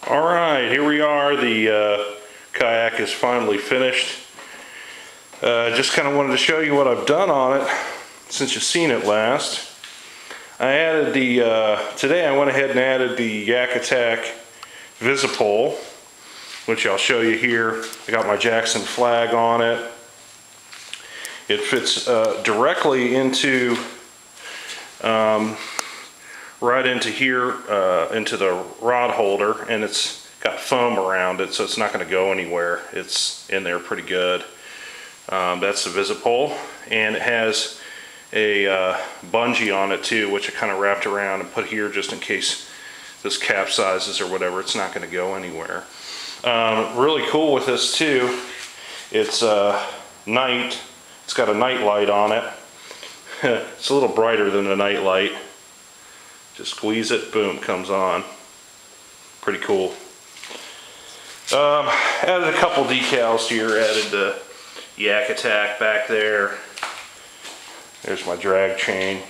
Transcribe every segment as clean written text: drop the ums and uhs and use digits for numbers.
Alright, here we are. The kayak is finally finished. Just kind of wanted to show you what I've done on it since you've seen it last. I added today I went ahead and added the Yak Attack Visipole, which I'll show you here. I got my Jackson flag on it. It fits directly into right into here, into the rod holder, and it's got foam around it, so it's not going to go anywhere. It's in there pretty good. That's the Visipole, and it has a bungee on it too, which I kind of wrapped around and put here just in case this capsizes or whatever. It's not going to go anywhere. Really cool with this too, it's night. It's got a night light on it. It's a little brighter than the night light. Just squeeze it, boom, comes on. Pretty cool. Added a couple decals here. Added the Yak Attack back there. There's my drag chain.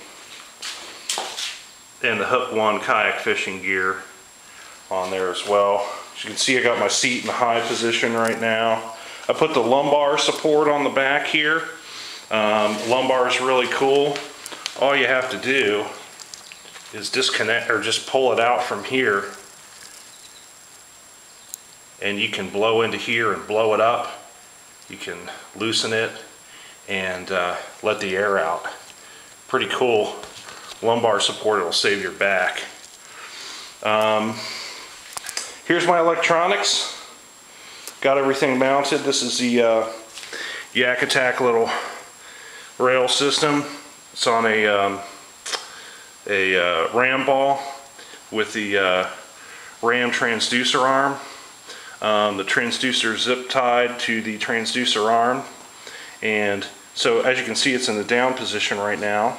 And the Hook 1 kayak fishing gear on there as well. As you can see, I got my seat in the high position right now. I put the lumbar support on the back here. Lumbar is really cool. All you have to do is disconnect or just pull it out from here, and you can blow into here and blow it up. You can loosen it and let the air out. Pretty cool lumbar support. It'll save your back. Here's my electronics. Got everything mounted. This is the Yak Attack little rail system. It's on a ram ball with the ram transducer arm. The transducer zip tied to the transducer arm, and so as you can see, it's in the down position right now,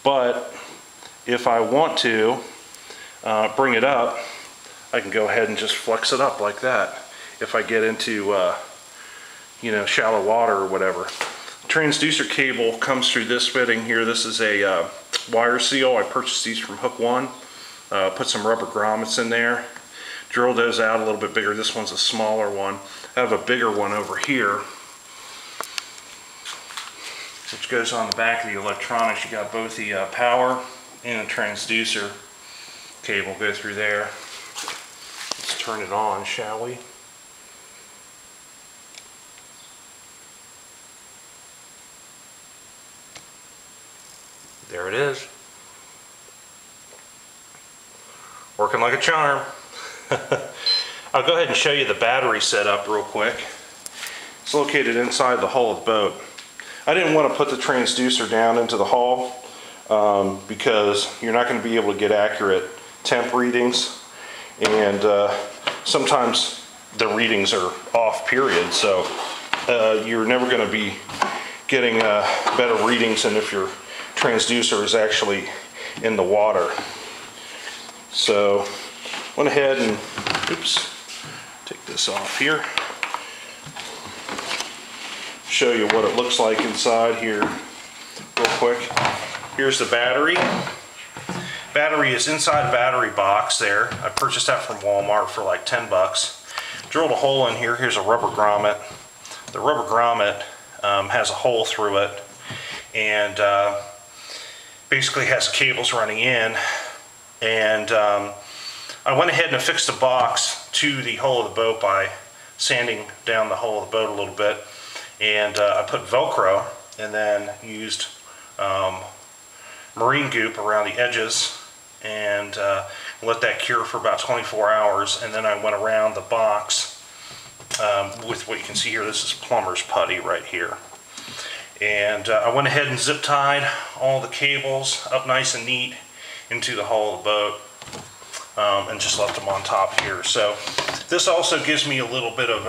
but if I want to bring it up, I can go ahead and just flex it up like that if I get into shallow water or whatever. The transducer cable comes through this fitting here. This is a wire seal. I purchased these from Hook 1. Put some rubber grommets in there. Drilled those out a little bit bigger. This one's a smaller one. I have a bigger one over here, which goes on the back of the electronics. You got both the power and the transducer cable go through there. Let's turn it on, shall we? There it is. Working like a charm. I'll go ahead and show you the battery setup real quick. It's located inside the hull of the boat. I didn't want to put the transducer down into the hull because you're not going to be able to get accurate temp readings, and sometimes the readings are off, period, so you're never going to be getting better readings than if your transducer is actually in the water. So went ahead and take this off here, show you what it looks like inside here real quick. Here's the battery. Battery is inside a battery box there. I purchased that from Walmart for like 10 bucks. Drilled a hole in here. Here's a rubber grommet. The rubber grommet has a hole through it, and basically has cables running in, and I went ahead and fixed the box to the hull of the boat by sanding down the hull of the boat a little bit, and I put Velcro and then used marine goop around the edges and let that cure for about 24 hours, and then I went around the box with what you can see here. This is plumber's putty right here. And I went ahead and zip tied all the cables up nice and neat into the hull of the boat, and just left them on top here. So this also gives me a little bit of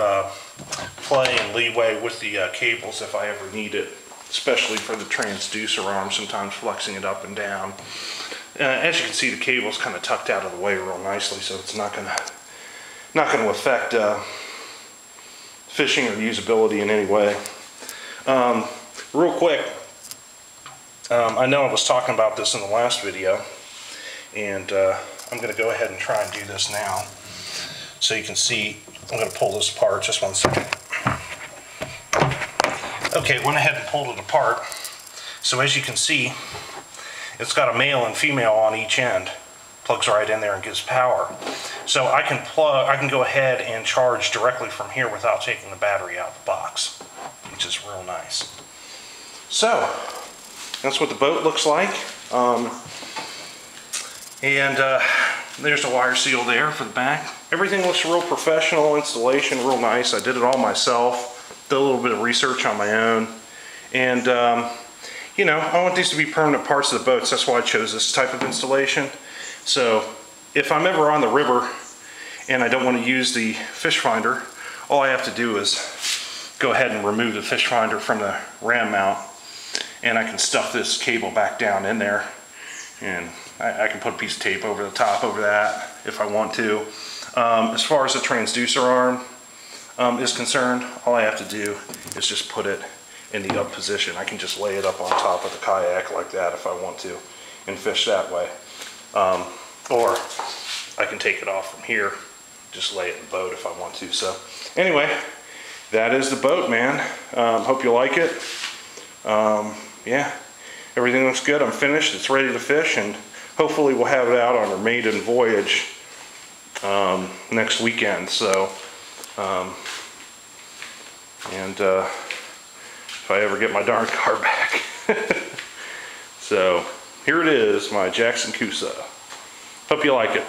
play and leeway with the cables if I ever need it, especially for the transducer arm, sometimes flexing it up and down. As you can see, the cable's kind of tucked out of the way real nicely, so it's not going to affect fishing or usability in any way. Real quick, I know I was talking about this in the last video, and I'm going to go ahead and try and do this now. so you can see. I'm going to pull this apart, just one second. Okay, went ahead and pulled it apart. So as you can see, it's got a male and female on each end. Plugs right in there and gives power. So I can go ahead and charge directly from here without taking the battery out of the box, which is real nice. So that's what the boat looks like. There's the wire seal there for the back. Everything looks real professional, installation real nice. I did it all myself, did a little bit of research on my own. And you know, I want these to be permanent parts of the boats. That's why I chose this type of installation. So if I'm ever on the river and I don't want to use the fish finder, all I have to do is go ahead and remove the fish finder from the ram mount, and I can stuff this cable back down in there, and I can put a piece of tape over the top over that if I want to. As far as the transducer arm is concerned, all I have to do is just put it in the up position. I can just lay it up on top of the kayak like that if I want to and fish that way. Or I can take it off from here, just lay it in the boat if I want to. So anyway, that is the boat, man. Hope you like it. Yeah, everything looks good. I'm finished. It's ready to fish, and hopefully we'll have it out on our maiden voyage next weekend. So, if I ever get my darn car back. So here it is, my Jackson Coosa. Hope you like it.